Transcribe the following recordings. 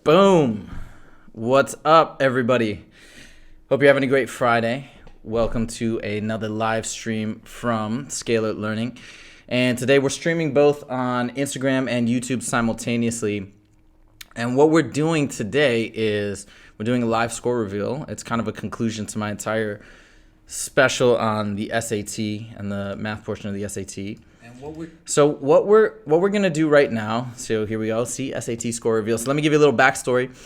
Boom. What's up, everybody? Hope you're having a great Friday. Welcome to another live stream from Scalar Learning. And today we're streaming both on Instagram and YouTube simultaneously. And what we're doing today is we're doing a live score reveal. It's kind of a conclusion to my entire special on the SAT and the math portion of the SAT. What we're gonna do right now, so here we go, see SAT score reveal. So let me give you a little backstory.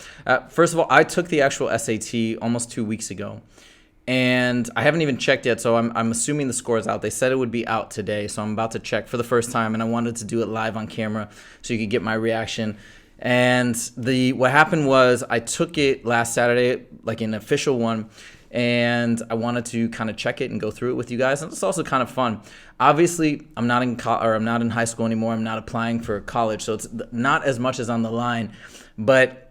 First of all, I took the actual SAT almost 2 weeks ago, and I haven't even checked yet, so I'm assuming the score is out. They said it would be out today, so I'm about to check for the first time, and I wanted to do it live on camera so you could get my reaction. And what happened was I took it last Saturday, like an official one, and I wanted to kind of check it and go through it with you guys. And it's also kind of fun. Obviously, I'm not in high school anymore. I'm not applying for college, so it's not as much as on the line, but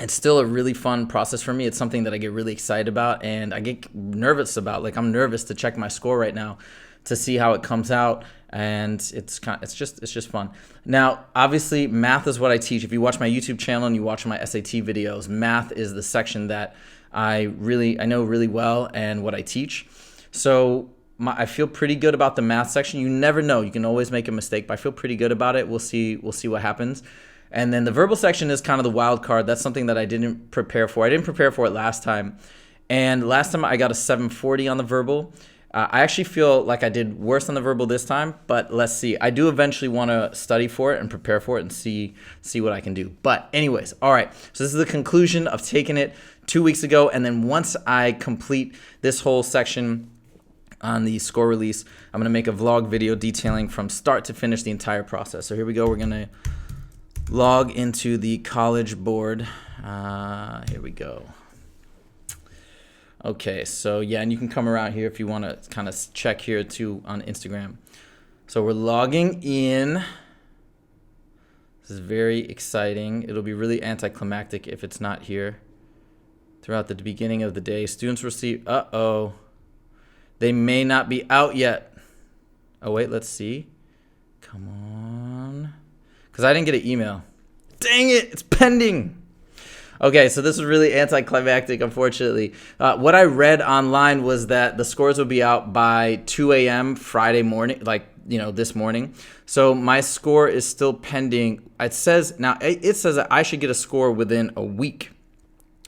it's still a really fun process for me. It's something that I get really excited about, and I get nervous about. Like, I'm nervous to check my score right now to see how it comes out, and it's just fun. Now, obviously, math is what I teach. If you watch my YouTube channel and you watch my SAT videos, math is the section that I know really well and what I teach. So I feel pretty good about the math section. You never know. You can always make a mistake, but I feel pretty good about it. We'll see what happens. And then the verbal section is kind of the wild card. That's something that I didn't prepare for. I didn't prepare for it last time. And last time I got a 740 on the verbal. I actually feel like I did worse on the verbal this time, but let's see. I do eventually want to study for it and prepare for it and see what I can do. But anyways, all right. So this is the conclusion of taking it 2 weeks ago. And then once I complete this whole section on the score release, I'm going to make a vlog video detailing from start to finish the entire process. So here we go. We're going to log into the College Board. Here we go. Okay, so yeah, and you can come around here if you want to kind of check here too on Instagram. So we're logging in. This is very exciting. It'll be really anticlimactic if it's not here. Throughout the beginning of the day, students receive, they may not be out yet. Oh wait, let's see. Come on. Because I didn't get an email. Dang it, it's pending. Okay, so this is really anticlimactic, unfortunately. What I read online was that the scores would be out by 2 a.m. Friday morning, this morning. So my score is still pending. It says that I should get a score within a week.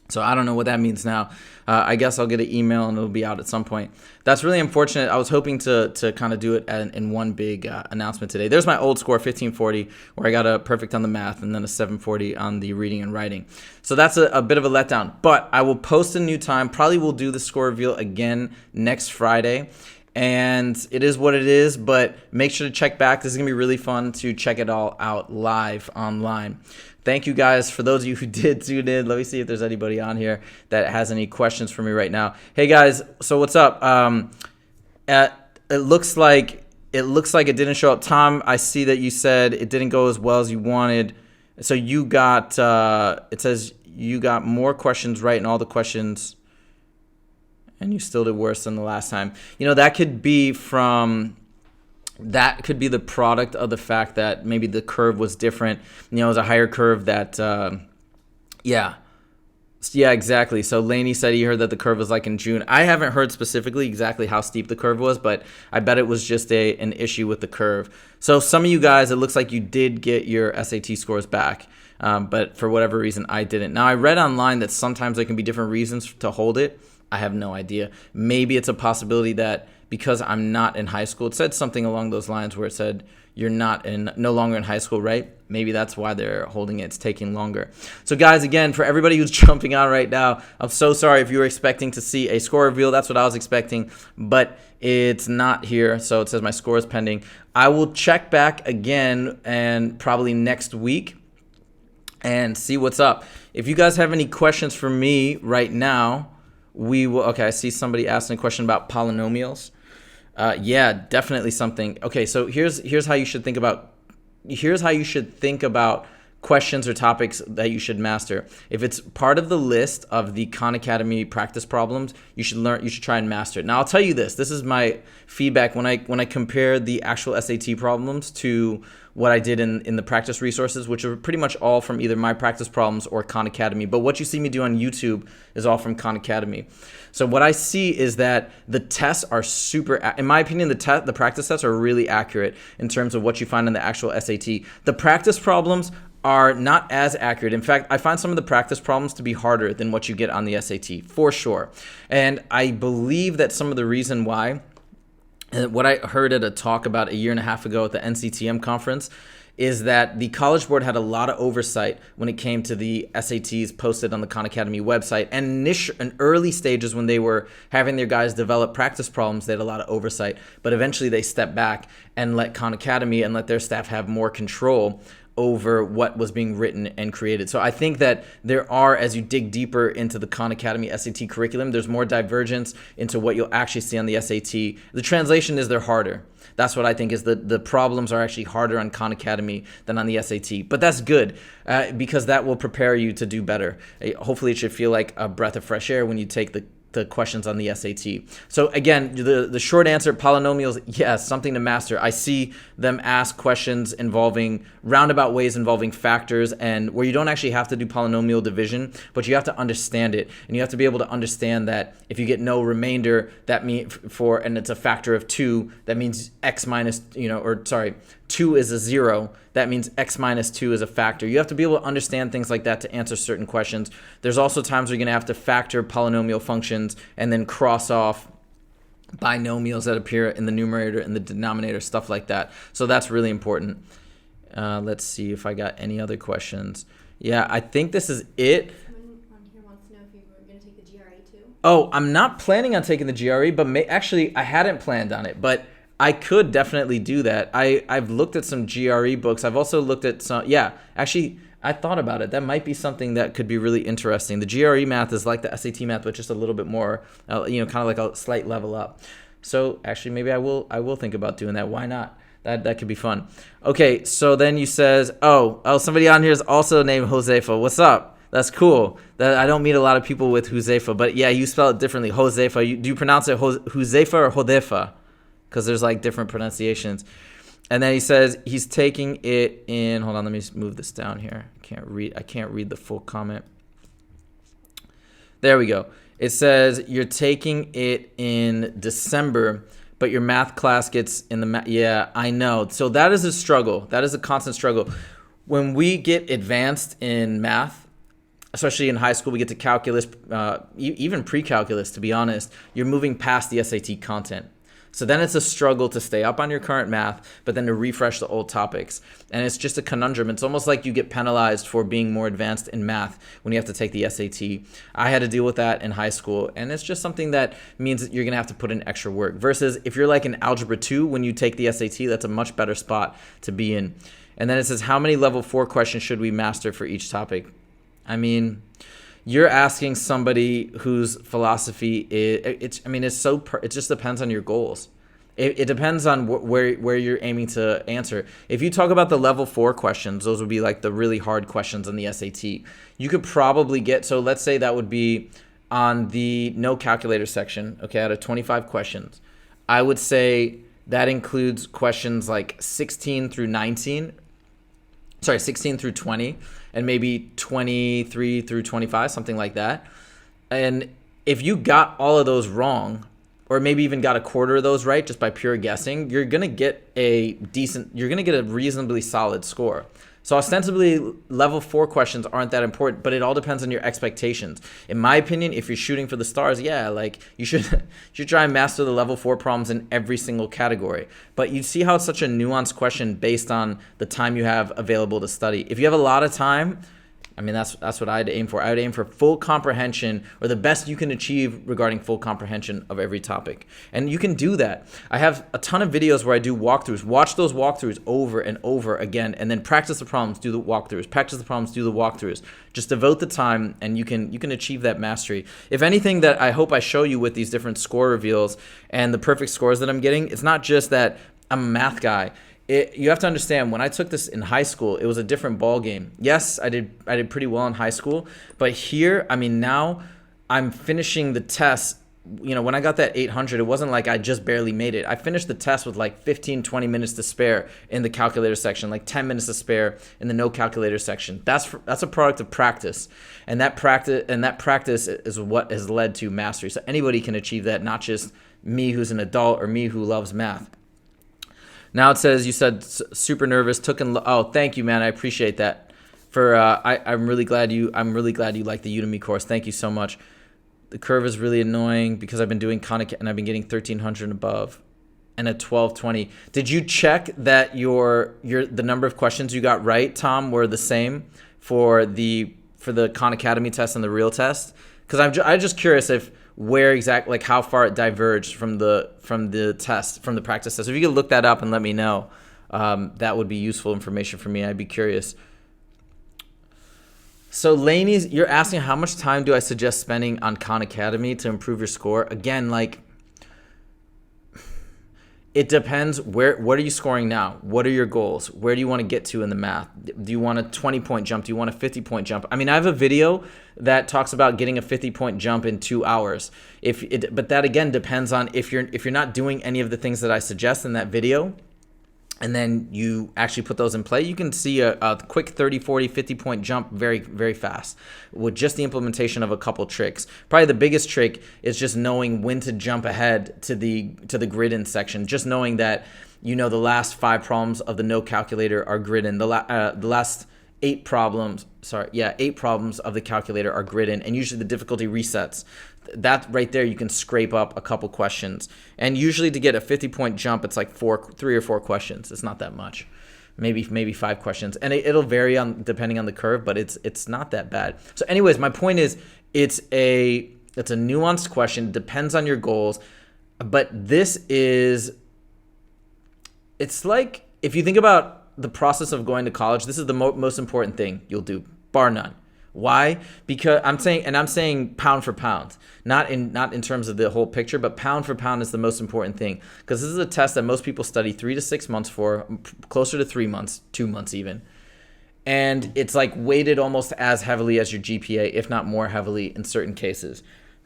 So I don't know what that means now. I guess I'll get an email and it'll be out at some point. That's really unfortunate. I was hoping to kind of do it in one big announcement today. There's my old score, 1540, where I got a perfect on the math and then a 740 on the reading and writing. So that's a bit of a letdown. But I will post a new time. Probably will do the score reveal again next Friday. And it is what it is, but make sure to check back. This is going to be really fun to check it all out live online. Thank you guys. For those of you who did tune in, let me see if there's anybody on here that has any questions for me right now. Hey guys, so what's up? It looks like it didn't show up. Tom, I see that you said it didn't go as well as you wanted. So you got, it says you got more questions right and all the questions, and you still did worse than the last time. You know, that could be the product of the fact that maybe the curve was different. You know, it was a higher curve that, yeah, exactly. So Laney said he heard that the curve was like in June. I haven't heard specifically exactly how steep the curve was, but I bet it was just an issue with the curve. So some of you guys, it looks like you did get your SAT scores back, but for whatever reason, I didn't. Now, I read online that sometimes there can be different reasons to hold it. I have no idea. Maybe it's a possibility that because I'm not in high school, it said something along those lines where it said you're no longer in high school, right? Maybe that's why they're holding it. It's taking longer. So guys, again, for everybody who's jumping on right now, I'm so sorry if you were expecting to see a score reveal. That's what I was expecting, but it's not here. So it says my score is pending. I will check back again and probably next week and see what's up. If you guys have any questions for me right now, we will. Okay, I see somebody asking a question about polynomials. Yeah, definitely something. Okay, so here's how you should think about questions or topics that you should master. If it's part of the list of the Khan Academy practice problems, you should try and master it. Now, I'll tell you this is my feedback when I compare the actual SAT problems to what I did in the practice resources, which are pretty much all from either my practice problems or Khan Academy. But what you see me do on YouTube is all from Khan Academy. So what I see is that the tests are super, in my opinion, the practice tests are really accurate in terms of what you find in the actual SAT. The practice problems are not as accurate. In fact, I find some of the practice problems to be harder than what you get on the SAT, for sure. And I believe that some of the reason why, what I heard at a talk about a year and a half ago at the NCTM conference, is that the College Board had a lot of oversight when it came to the SATs posted on the Khan Academy website. And in early stages when they were having their guys develop practice problems, they had a lot of oversight. But eventually they stepped back and let Khan Academy and let their staff have more control over what was being written and created. So I think that there are, as you dig deeper into the Khan Academy SAT curriculum, there's more divergence into what you'll actually see on the SAT. The translation is they're harder. That's what I think is the problems are actually harder on Khan Academy than on the SAT. But that's good because that will prepare you to do better. Hopefully it should feel like a breath of fresh air when you take the questions on the SAT. So again, the short answer, polynomials, yes, something to master. I see them ask questions involving roundabout ways involving factors and where you don't actually have to do polynomial division, but you have to understand it. And you have to be able to understand that if you get no remainder, that means and it's a factor of 2, that means x minus, 2 is a 0. That means x minus 2 is a factor. You have to be able to understand things like that to answer certain questions. There's also times where you're going to have to factor polynomial functions and then cross off binomials that appear in the numerator and the denominator, stuff like that. So that's really important. Let's see if I got any other questions. Yeah, I think this is it. Someone on here wants to know if you were going to take the GRE too. Oh, I'm not planning on taking the GRE, but actually I hadn't planned on it, but I could definitely do that. I've looked at some GRE books. I've also looked at some, actually, I thought about it. That might be something that could be really interesting. The GRE math is like the SAT math, but just a little bit more, kind of like a slight level up. So actually, maybe I will think about doing that. Why not? That could be fun. Okay, so then you says, somebody on here is also named Huzefa. What's up? That's cool. I don't meet a lot of people with Huzefa, but yeah, you spell it differently. Huzefa. Do you pronounce it Huzefa or Huzefa? Because there's like different pronunciations. And then he says he's taking it in, hold on, let me move this down here. I can't read the full comment. There we go. It says you're taking it in December, but your math class gets in the yeah, I know. So that is a struggle. That is a constant struggle. When we get advanced in math, especially in high school, we get to calculus, even pre-calculus, to be honest, you're moving past the SAT content. So then it's a struggle to stay up on your current math, but then to refresh the old topics. And it's just a conundrum. It's almost like you get penalized for being more advanced in math when you have to take the SAT. I had to deal with that in high school, and it's just something that means that you're going to have to put in extra work. Versus if you're like in Algebra 2, when you take the SAT, that's a much better spot to be in. And then it says, how many level 4 questions should we master for each topic? I mean, you're asking somebody whose philosophy is, it just depends on your goals. It depends on where you're aiming to answer. If you talk about the level 4 questions, those would be like the really hard questions on the SAT. You could probably so let's say that would be on the no calculator section, okay, out of 25 questions. I would say that includes questions like 16 through 20, and maybe 23 through 25, something like that. And if you got all of those wrong, or maybe even got a quarter of those right just by pure guessing, you're going to get a reasonably solid score. So ostensibly, level 4 questions aren't that important, but it all depends on your expectations. In my opinion, if you're shooting for the stars, you should try and master the level 4 problems in every single category. But you see how it's such a nuanced question based on the time you have available to study. If you have a lot of time, that's what I'd aim for. I would aim for full comprehension, or the best you can achieve regarding full comprehension of every topic. And you can do that. I have a ton of videos where I do walkthroughs. Watch those walkthroughs over and over again, and then practice the problems, do the walkthroughs. Practice the problems, do the walkthroughs. Just devote the time, and you can achieve that mastery. If anything that I hope I show you with these different score reveals and the perfect scores that I'm getting, it's not just that I'm a math guy. You have to understand, when I took this in high school, it was a different ball game. Yes, I did pretty well in high school, but here, now I'm finishing the tests when I got that 800, it wasn't like I just barely made it. I finished the test with like 15, 20 minutes to spare in the calculator section, like 10 minutes to spare in the no calculator section. That's a product of practice. And that practice is what has led to mastery. So anybody can achieve that, not just me who's an adult or me who loves math. Now it says you said super nervous, oh, thank you, man. I appreciate that. I'm really glad you like the Udemy course. Thank you so much. The curve is really annoying because I've been doing and I've been getting 1300 and above and a 1220. Did you check that the number of questions you got right, Tom, were the same for the Khan Academy test and the real test? Because I'm just curious where exactly, like how far it diverged from the practice test. If you could look that up and let me know, that would be useful information for me. I'd be curious. So Laney's, you're asking how much time do I suggest spending on Khan Academy to improve your score? Again, like it depends. What are you scoring now? What are your goals? Where do you want to get to in the math? Do you want a 20-point jump? Do you want a 50-point jump? I mean, I have a video that talks about getting a 50-point jump in 2 hours. But that again depends on if you're not doing any of the things that I suggest in that video, and then you actually put those in play, you can see a quick 30, 40, 50-point jump very, very fast with just the implementation of a couple tricks. Probably the biggest trick is just knowing when to jump ahead to the grid-in section. Just knowing that the last 5 problems of the no calculator are grid-in. The last 8 problems of the calculator are grid-in, and usually the difficulty resets. That right there, you can scrape up a couple questions. And usually to get a 50-point jump, it's like 3 or 4 questions. It's not that much. Maybe 5 questions. And it'll vary depending on the curve, but it's not that bad. So anyways, my point is it's a nuanced question. It depends on your goals. But it's like if you think about the process of going to college, this is the most important thing you'll do, bar none. Why? Because I'm saying pound for pound, not in terms of the whole picture, but pound for pound is the most important thing, because this is a test that most people study 3 to 6 months for, closer to 3 months, 2 months even. And it's like weighted almost as heavily as your GPA, if not more heavily in certain cases.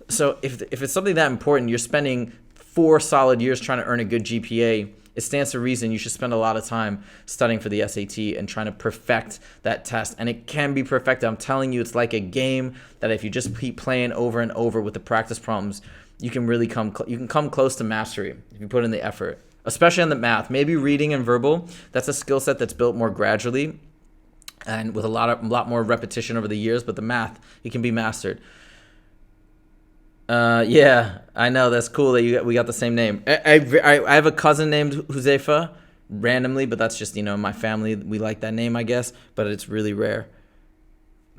So if it's something that important, you're spending 4 solid years trying to earn a good GPA, it stands to reason you should spend a lot of time studying for the SAT and trying to perfect that test. And it can be perfected. I'm telling you, it's like a game that if you just keep playing over and over with the practice problems, you can really come close to mastery if you put in the effort, especially on the math. Maybe reading and verbal, that's a skill set that's built more gradually and with a lot more repetition over the years, but the math, it can be mastered. Yeah, I know, that's cool that we got the same name. I have a cousin named Huzefa randomly, but that's just, my family, we like that name, I guess, but it's really rare.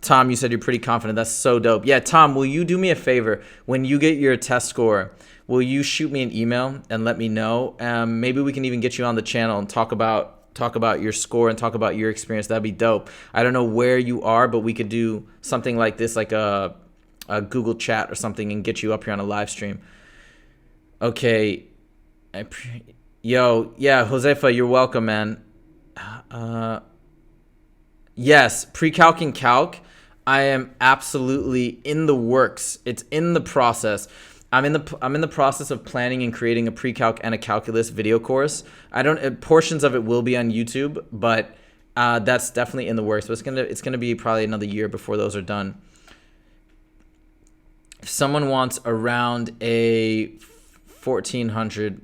Tom, you said you're pretty confident. That's so dope. Yeah, Tom, will you do me a favor? When you get your test score, will you shoot me an email and let me know? Maybe we can even get you on the channel and talk about your score and talk about your experience. That'd be dope. I don't know where you are, but we could do something like this, like a Google chat or something, and get you up here on a live stream. Okay. Huzefa, you're welcome, man. Yes, pre-calc and calc, I am absolutely in the works. It's in the process. I'm in the process of planning and creating a pre-calc and a calculus video course. Portions of it will be on YouTube, but that's definitely in the works. But it's gonna be probably another year before those are done. If someone wants around a 1400,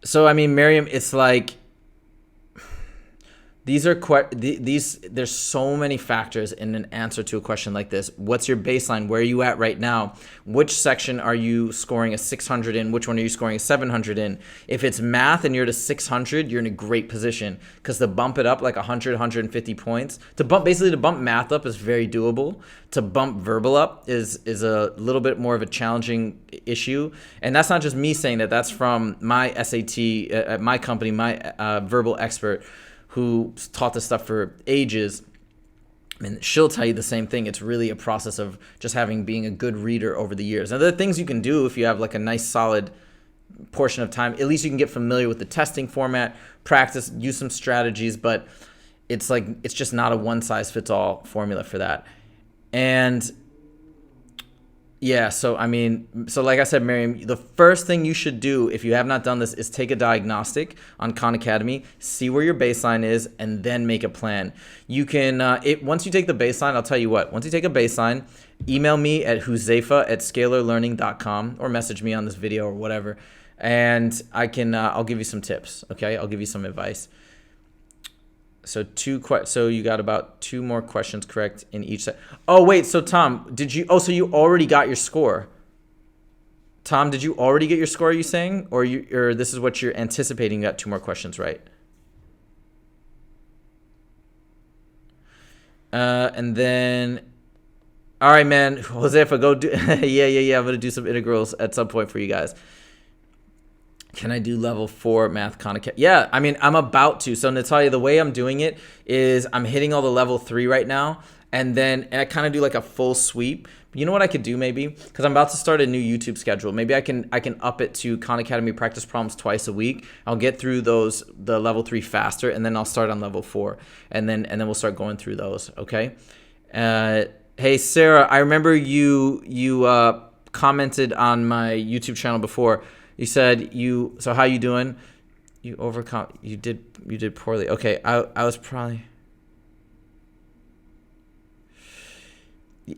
so I mean, Miriam, it's like there's so many factors in an answer to a question like this. What's your baseline? Where are you at right now? Which section are you scoring a 600 in? Which one are you scoring a 700 in? If it's math and you're at a 600, you're in a great position, because to bump it up like 100, 150 points, to bump math up is very doable. To bump verbal up is a little bit more of a challenging issue. And that's not just me saying that. That's from my SAT at my company, my verbal expert, who taught this stuff for ages. I mean, she'll tell you the same thing. It's really a process of just being a good reader over the years. Now, there are things you can do if you have like a nice solid portion of time. At least you can get familiar with the testing format, practice, use some strategies, but it's just not a one-size-fits-all formula for that. And Yeah, so I mean, so like I said, Miriam, the first thing you should do if you have not done this is take a diagnostic on Khan Academy, see where your baseline is, and then make a plan. You can, once you take the baseline, I'll tell you what, once you take a baseline, email me at huzefa@scalarlearning.com or message me on this video or whatever, and I'll give you some tips, okay? I'll give you some advice. So so you got about 2 more questions correct in each set. Oh wait, so Tom, so you already got your score. Tom, did you already get your score, are you saying? Or this is what you're anticipating, you got 2 more questions right? And then, all right, man, Huzefa, go do, yeah, I'm gonna do some integrals at some point for you guys. Can I do level 4 math Khan-Academy? Yeah, I mean, I'm about to. So Natalia, the way I'm doing it is I'm hitting all the level 3 right now, and then I kind of do like a full sweep. You know what I could do maybe? Because I'm about to start a new YouTube schedule. Maybe I can up it to Khan Academy practice problems twice a week. I'll get through the level 3 faster, and then I'll start on level 4, and then we'll start going through those. Okay. Hey Sarah, I remember you commented on my YouTube channel before. You said so how you doing? You did poorly. Okay, I was probably.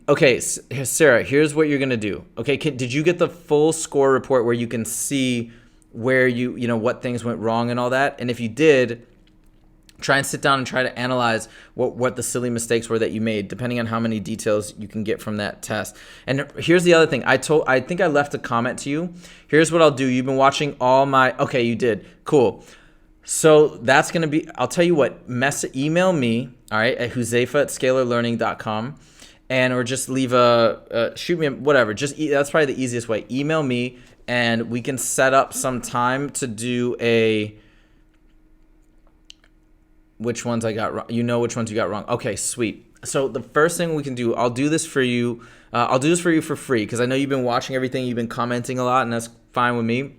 Okay, Sarah, here's what you're going to do. Okay, did you get the full score report where you can see where what things went wrong and all that? And if you did, try and sit down and try to analyze what the silly mistakes were that you made, depending on how many details you can get from that test. And here's the other thing. I think I left a comment to you. Here's what I'll do. You've been watching all my, okay, you did. Cool. So that's going to be, I'll tell you what, email me, all right, at huzefa@scalarlearning.com, or just leave shoot me, whatever. That's probably the easiest way. Email me, and we can set up some time to do which ones I got wrong. You know which ones you got wrong. Okay, sweet. So the first thing we can do, I'll do this for you. I'll do this for you for free because I know you've been watching everything. You've been commenting a lot, and that's fine with me.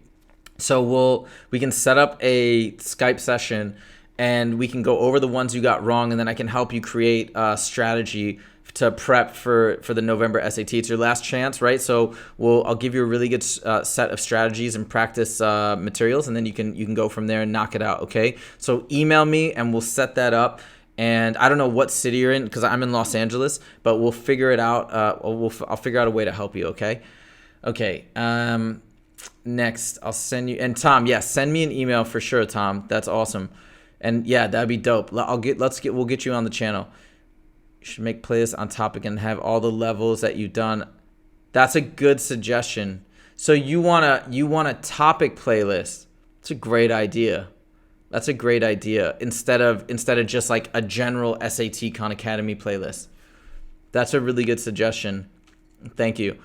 So we can set up a Skype session, and we can go over the ones you got wrong, and then I can help you create a strategy to prep for the November SAT. It's your last chance, right? So I'll give you a really good set of strategies and practice materials, and then you can go from there and knock it out, okay? So email me, and we'll set that up. And I don't know what city you're in because I'm in Los Angeles, but we'll figure it out. I'll figure out a way to help you, okay? Okay. Next, I'll send you, and Tom, yeah, send me an email for sure, Tom. That's awesome. And yeah, that'd be dope. We'll get you on the channel. You should make playlists on topic and have all the levels that you've done. That's a good suggestion. So you want a topic playlist. It's a great idea. That's a great idea. Instead of just like a general SAT Khan Academy playlist. That's a really good suggestion. Thank you.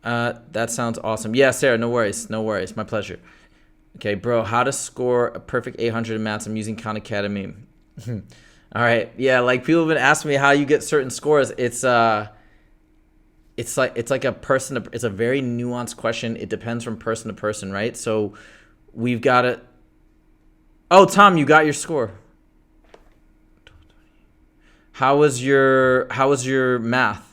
That sounds awesome. Yeah, Sarah, no worries. No worries. My pleasure. Okay, bro, how to score a perfect 800 in maths? I'm using Khan Academy. All right. Yeah, like people have been asking me how you get certain scores. It's like it's a very nuanced question. It depends from person to person, right? So we've got to. Oh, Tom, you got your score. How was your math?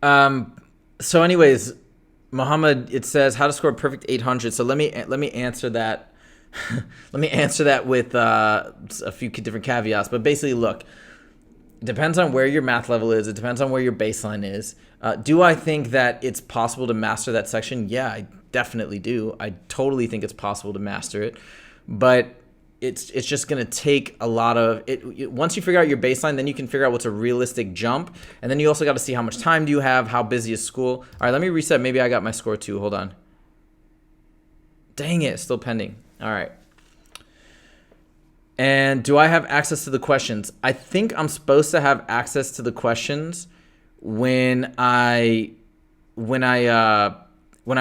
So anyways, Muhammad, it says how to score a perfect 800. So let me answer that. Let me answer that with a few different caveats. But basically, look, it depends on where your math level is. It depends on where your baseline is. Do I think that it's possible to master that section? Yeah, I definitely do. I totally think it's possible to master it. But it's just going to take a lot of it. Once you figure out your baseline, then you can figure out what's a realistic jump. And then you also got to see how much time do you have, how busy is school. All right, let me reset. Maybe I got my score too. Hold on. Dang it, still pending. All right. And do I have access to the questions? I think I'm supposed to have access to the questions when I'm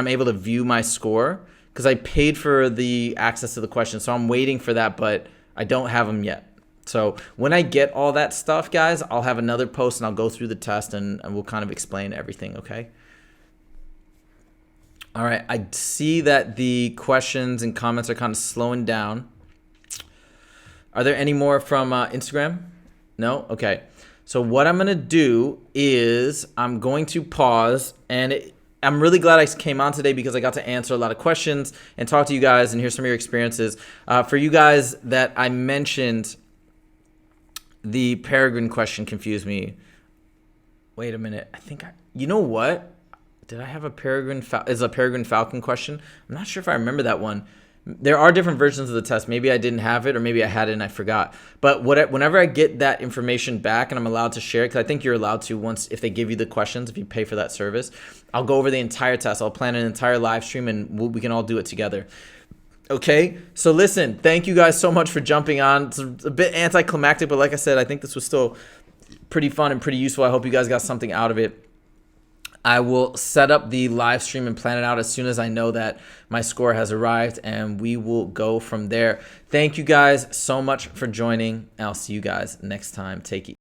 able to view my score, because I paid for the access to the questions. So I'm waiting for that, but I don't have them yet. So when I get all that stuff, guys, I'll have another post and I'll go through the test and we'll kind of explain everything, okay? All right, I see that the questions and comments are kind of slowing down. Are there any more from Instagram? No? Okay. So what I'm going to do is I'm going to pause, and I'm really glad I came on today because I got to answer a lot of questions and talk to you guys and hear some of your experiences. For you guys that I mentioned, the peregrine question confused me. Wait a minute. I think you know what? Did I have a peregrine falcon question? I'm not sure if I remember that one. There are different versions of the test. Maybe I didn't have it, or maybe I had it and I forgot. But whenever I get that information back and I'm allowed to share it, because I think you're allowed to once if they give you the questions, if you pay for that service, I'll go over the entire test. I'll plan an entire live stream and we can all do it together. Okay, so listen, thank you guys so much for jumping on. It's a bit anticlimactic, but like I said, I think this was still pretty fun and pretty useful. I hope you guys got something out of it. I will set up the live stream and plan it out as soon as I know that my score has arrived, and we will go from there. Thank you guys so much for joining. I'll see you guys next time. Take it.